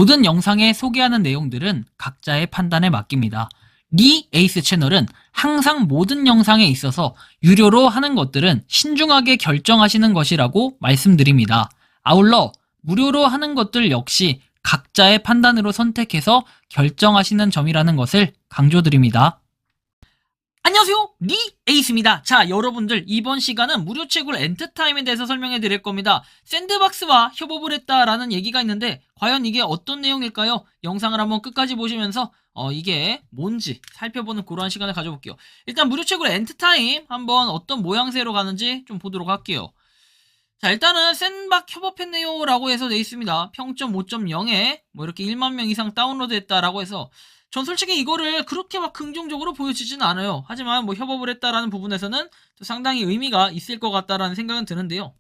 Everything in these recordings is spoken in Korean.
모든 영상에 소개하는 내용들은 각자의 판단에 맡깁니다. 리 에이스 채널은 항상 모든 영상에 있어서 유료로 하는 것들은 신중하게 결정하시는 것이라고 말씀드립니다. 아울러 무료로 하는 것들 역시 각자의 판단으로 선택해서 결정하시는 점이라는 것을 강조드립니다. 안녕하세요, 리 에이스입니다. 자, 여러분들 이번 시간은 무료 채굴 엔트타임에 대해서 설명해 드릴 겁니다. 샌드박스와 협업을 했다라는 얘기가 있는데 과연 이게 어떤 내용일까요? 영상을 한번 끝까지 보시면서 이게 뭔지 살펴보는 그러한 시간을 가져볼게요. 일단 무료 채굴 엔트타임 한번 어떤 모양새로 가는지 좀 보도록 할게요. 자, 일단은 샌박 협업했네요 라고 해서 돼 있습니다. 평점 5.0에 뭐 이렇게 1만 명 이상 다운로드 했다라고 해서 전 솔직히 이거를 그렇게 막 긍정적으로 보여지지는 않아요. 하지만 뭐 협업을 했다라는 부분에서는 또 상당히 의미가 있을 것 같다라는 생각은 드는데요.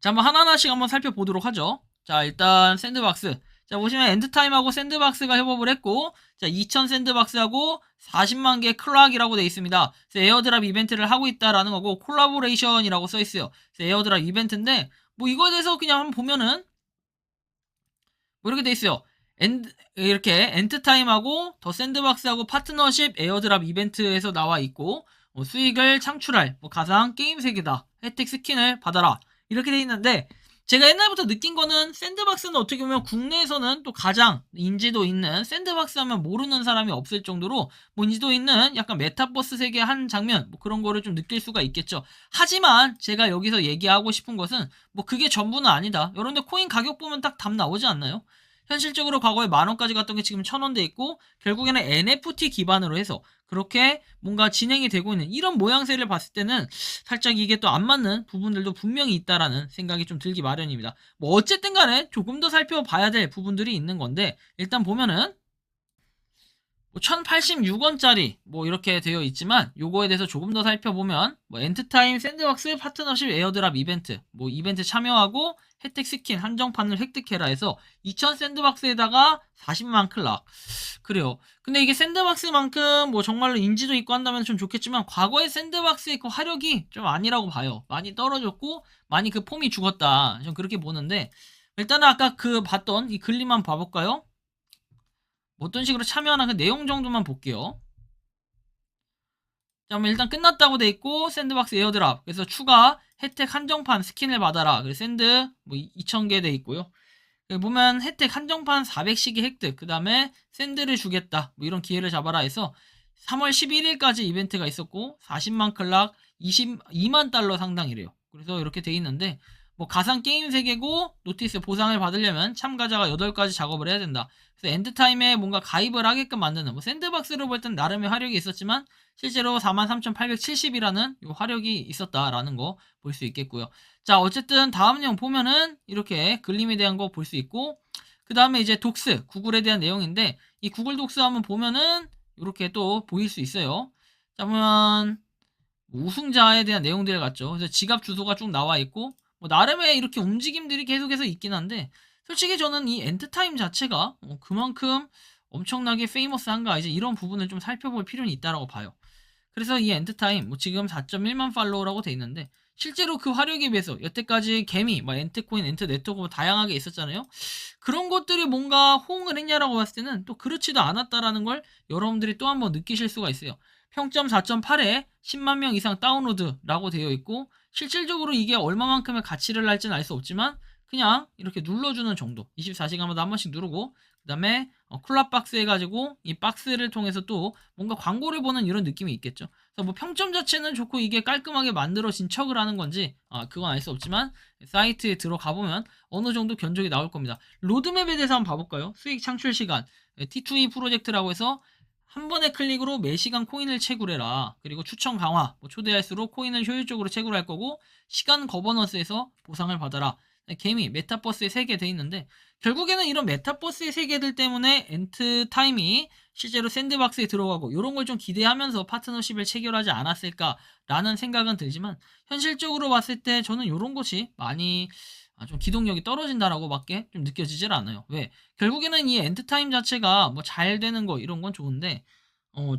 자, 한번 하나하나씩 한번 살펴보도록 하죠. 자, 일단 샌드박스. 자, 보시면 엔드타임하고 샌드박스가 협업을 했고, 자, 2000 샌드박스하고 40만 개 클락이라고 되어 있습니다. 그래서 에어드랍 이벤트를 하고 있다라는 거고, 콜라보레이션이라고 써 있어요. 그래서 에어드랍 이벤트인데, 뭐 이거에 대해서 그냥 한번 보면은, 뭐 이렇게 돼 있어요. 이렇게 엔트타임하고 더 샌드박스하고 파트너십 에어드랍 이벤트에서 나와 있고, 수익을 창출할 가상 게임 세계다. 혜택 스킨을 받아라. 이렇게 돼 있는데, 제가 옛날부터 느낀 거는 샌드박스는 어떻게 보면 국내에서는 또 가장 인지도 있는, 샌드박스 하면 모르는 사람이 없을 정도로 뭐 인지도 있는 약간 메타버스 세계의 한 장면, 뭐 그런 거를 좀 느낄 수가 있겠죠. 하지만 제가 여기서 얘기하고 싶은 것은 뭐 그게 전부는 아니다. 여러분들 코인 가격 보면 딱 답 나오지 않나요? 현실적으로 과거에 10,000원까지 갔던 게 지금 1,000원 돼 있고, 결국에는 NFT 기반으로 해서 그렇게 뭔가 진행이 되고 있는 이런 모양새를 봤을 때는 살짝 이게 또 안 맞는 부분들도 분명히 있다라는 생각이 좀 들기 마련입니다. 뭐 어쨌든 간에 조금 더 살펴봐야 될 부분들이 있는 건데, 일단 보면은 1086원짜리 뭐 이렇게 되어 있지만, 요거에 대해서 조금 더 살펴보면 뭐 엔트타임 샌드박스 파트너십 에어드랍 이벤트, 뭐 이벤트 참여하고 혜택 스킨 한정판을 획득해라 해서 2000 샌드박스에다가 40만 클락. 그래요. 근데 이게 샌드박스만큼 뭐 정말로 인지도 있고 한다면 좀 좋겠지만, 과거의 샌드박스의 그 화력이 좀 아니라고 봐요. 많이 떨어졌고 많이 그 폼이 죽었다, 좀 그렇게 보는데, 일단은 아까 그 봤던 이 글림만 봐볼까요? 어떤 식으로 참여하나 그 내용 정도만 볼게요. 자, 그럼 일단 끝났다고 돼 있고, 샌드박스 에어드랍. 그래서 추가 혜택 한정판 스킨을 받아라. 그래서 샌드 뭐 2000개 돼 있고요. 여기 보면 혜택 한정판 400시기 획득. 그 다음에 샌드를 주겠다. 뭐 이런 기회를 잡아라 해서 3월 11일까지 이벤트가 있었고, 40만 클락 22만 달러 상당이래요. 그래서 이렇게 돼 있는데, 뭐 가상 게임 세계고 노티스 보상을 받으려면 참가자가 8가지 작업을 해야 된다. 그래서 엔드타임에 뭔가 가입을 하게끔 만드는, 뭐 샌드박스로 볼 땐 나름의 화력이 있었지만 실제로 43,870이라는 화력이 있었다라는 거 볼 수 있겠고요. 자, 어쨌든 다음 내용 보면은 이렇게 글림에 대한 거 볼 수 있고, 그 다음에 이제 독스, 구글에 대한 내용인데, 이 구글 독스 한번 보면은 이렇게 또 보일 수 있어요. 자, 보면 우승자에 대한 내용들 같죠. 그래서 지갑 주소가 쭉 나와 있고, 뭐 나름의 이렇게 움직임들이 계속해서 있긴 한데, 솔직히 저는 이 엔드타임 자체가 그만큼 엄청나게 페이머스한가, 이제 이런 부분을 좀 살펴볼 필요는 있다라고 봐요. 그래서 이 엔트타임 뭐 지금 4.1만 팔로워라고 돼 있는데, 실제로 그 화력에 비해서 여태까지 개미, 뭐 엔트코인, 엔트네트워크 뭐 다양하게 있었잖아요. 그런 것들이 뭔가 호응을 했냐라고 봤을 때는 또 그렇지도 않았다라는 걸 여러분들이 또 한번 느끼실 수가 있어요. 평점 4.8에 10만 명 이상 다운로드라고 되어 있고, 실질적으로 이게 얼마만큼의 가치를 날지는 알 수 없지만 그냥 이렇게 눌러주는 정도, 24시간마다 한 번씩 누르고, 그 다음에 콜라박스 해가지고 이 박스를 통해서 또 뭔가 광고를 보는 이런 느낌이 있겠죠. 그래서 뭐 평점 자체는 좋고 이게 깔끔하게 만들어진 척을 하는 건지 그건 알 수 없지만, 사이트에 들어가 보면 어느 정도 견적이 나올 겁니다. 로드맵에 대해서 한번 봐볼까요? 수익 창출 시간 T2E 프로젝트라고 해서 한 번의 클릭으로 매시간 코인을 채굴해라. 그리고 추천 강화, 뭐 초대할수록 코인을 효율적으로 채굴할 거고, 시간 거버넌스에서 보상을 받아라. 개미, 메타버스의 세계 돼 있는데, 결국에는 이런 메타버스의 세계들 때문에 엔트타임이 실제로 샌드박스에 들어가고 이런 걸 좀 기대하면서 파트너십을 체결하지 않았을까라는 생각은 들지만, 현실적으로 봤을 때 저는 이런 것이 많이 좀 기동력이 떨어진다라고 밖에 좀 느껴지질 않아요. 왜? 결국에는 이 엔드타임 자체가 뭐 잘 되는 거 이런 건 좋은데,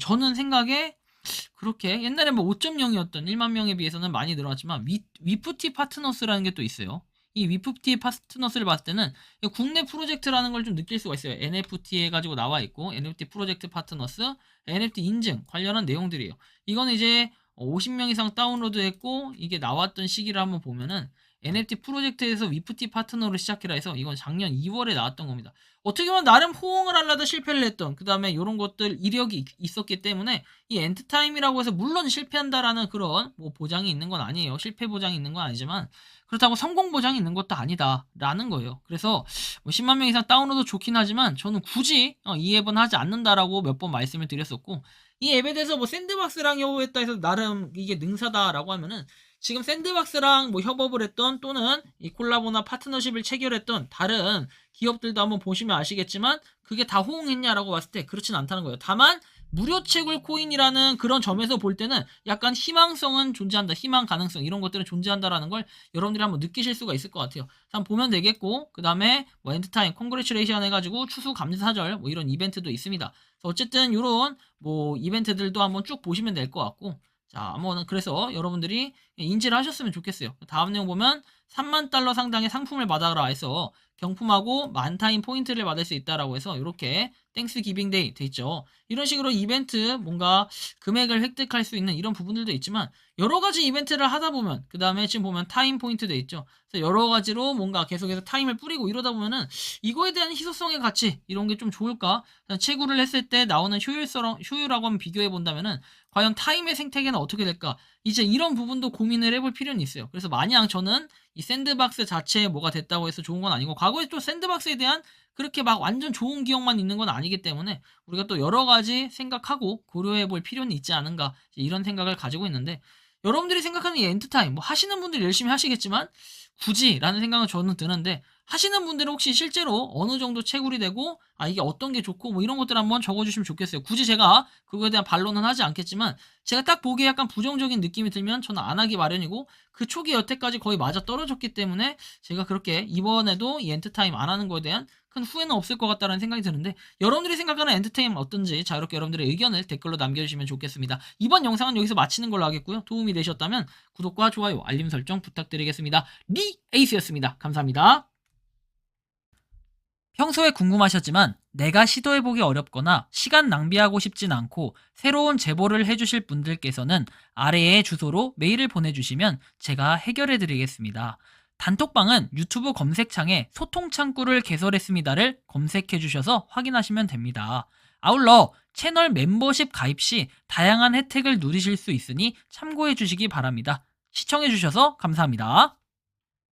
저는 생각에 그렇게 옛날에 뭐 5.0이었던 1만 명에 비해서는 많이 늘어났지만, 위프티 파트너스라는 게 또 있어요. 이 위프티 파트너스를 봤을 때는 국내 프로젝트라는 걸 좀 느낄 수가 있어요. NFT 해가지고 나와 있고 NFT 프로젝트 파트너스, NFT 인증 관련한 내용들이에요. 이거는 이제 50명 이상 다운로드했고 이게 나왔던 시기를 한번 보면은 NFT 프로젝트에서 위프티 파트너로 시작해라 해서 이건 작년 2월에 나왔던 겁니다. 어떻게 보면 나름 호응을 하려다 실패를 했던 그 다음에 이런 것들 이력이 있었기 때문에 이 엔드타임이라고 해서 물론 실패한다라는 그런 뭐 보장이 있는 건 아니에요. 실패 보장이 있는 건 아니지만 그렇다고 성공 보장이 있는 것도 아니다라는 거예요. 그래서 뭐 10만 명 이상 다운로드 좋긴 하지만 저는 굳이 이 앱은 하지 않는다라고 몇 번 말씀을 드렸었고 이 앱에 대해서 뭐 샌드박스랑 협업했다 해서 나름 이게 능사다라고 하면은 지금 샌드박스랑 뭐 협업을 했던 또는 이 콜라보나 파트너십을 체결했던 다른 기업들도 한번 보시면 아시겠지만 그게 다 호응했냐라고 봤을 때 그렇진 않다는 거예요. 다만 무료 채굴 코인이라는 그런 점에서 볼 때는 약간 희망성은 존재한다. 희망 가능성 이런 것들은 존재한다라는 걸 여러분들이 한번 느끼실 수가 있을 것 같아요. 한번 보면 되겠고 그 다음에 뭐 엔드타임 콩그레츄레이션 해가지고 추수 감사절 뭐 이런 이벤트도 있습니다. 어쨌든 이런 뭐 이벤트들도 한번 쭉 보시면 될 것 같고 자, 한번 그래서 여러분들이 인지를 하셨으면 좋겠어요. 다음 내용 보면 3만 달러 상당의 상품을 받아라 해서 경품하고 만타임 포인트를 받을 수 있다라고 해서 이렇게 땡스 기빙 데이 돼 있죠. 이런 식으로 이벤트 뭔가 금액을 획득할 수 있는 이런 부분들도 있지만 여러 가지 이벤트를 하다 보면 그 다음에 지금 보면 타임 포인트 돼 있죠. 그래서 여러 가지로 뭔가 계속해서 타임을 뿌리고 이러다 보면은 이거에 대한 희소성의 가치 이런 게 좀 좋을까? 채굴을 했을 때 나오는 효율하고 한번 비교해 본다면은 과연 타임의 생태계는 어떻게 될까? 이제 이런 부분도 고민을 해볼 필요는 있어요. 그래서 마냥 저는 이 샌드박스 자체에 뭐가 됐다고 해서 좋은 건 아니고 과거에 또 샌드박스에 대한 그렇게 막 완전 좋은 기억만 있는 건 아니기 때문에 우리가 또 여러 가지 생각하고 고려해 볼 필요는 있지 않은가 이런 생각을 가지고 있는데 여러분들이 생각하는 이 엔드타임 뭐 하시는 분들 열심히 하시겠지만 굳이 라는 생각은 저는 드는데 하시는 분들은 혹시 실제로 어느 정도 채굴이 되고 이게 어떤 게 좋고 뭐 이런 것들 한번 적어주시면 좋겠어요. 굳이 제가 그거에 대한 반론은 하지 않겠지만 제가 딱 보기에 약간 부정적인 느낌이 들면 저는 안 하기 마련이고 그 초기 여태까지 거의 맞아 떨어졌기 때문에 제가 그렇게 이번에도 이 엔드타임 안 하는 거에 대한 큰 후회는 없을 것 같다는 생각이 드는데 여러분들이 생각하는 엔터테인은 어떤지 자유롭게 여러분들의 의견을 댓글로 남겨주시면 좋겠습니다. 이번 영상은 여기서 마치는 걸로 하겠고요. 도움이 되셨다면 구독과 좋아요, 알림 설정 부탁드리겠습니다. 리에이스였습니다. 감사합니다. 평소에 궁금하셨지만 내가 시도해보기 어렵거나 시간 낭비하고 싶진 않고 새로운 제보를 해주실 분들께서는 아래의 주소로 메일을 보내주시면 제가 해결해드리겠습니다. 단톡방은 유튜브 검색창에 소통창구를 개설했습니다를 검색해주셔서 확인하시면 됩니다. 아울러 채널 멤버십 가입 시 다양한 혜택을 누리실 수 있으니 참고해주시기 바랍니다. 시청해주셔서 감사합니다.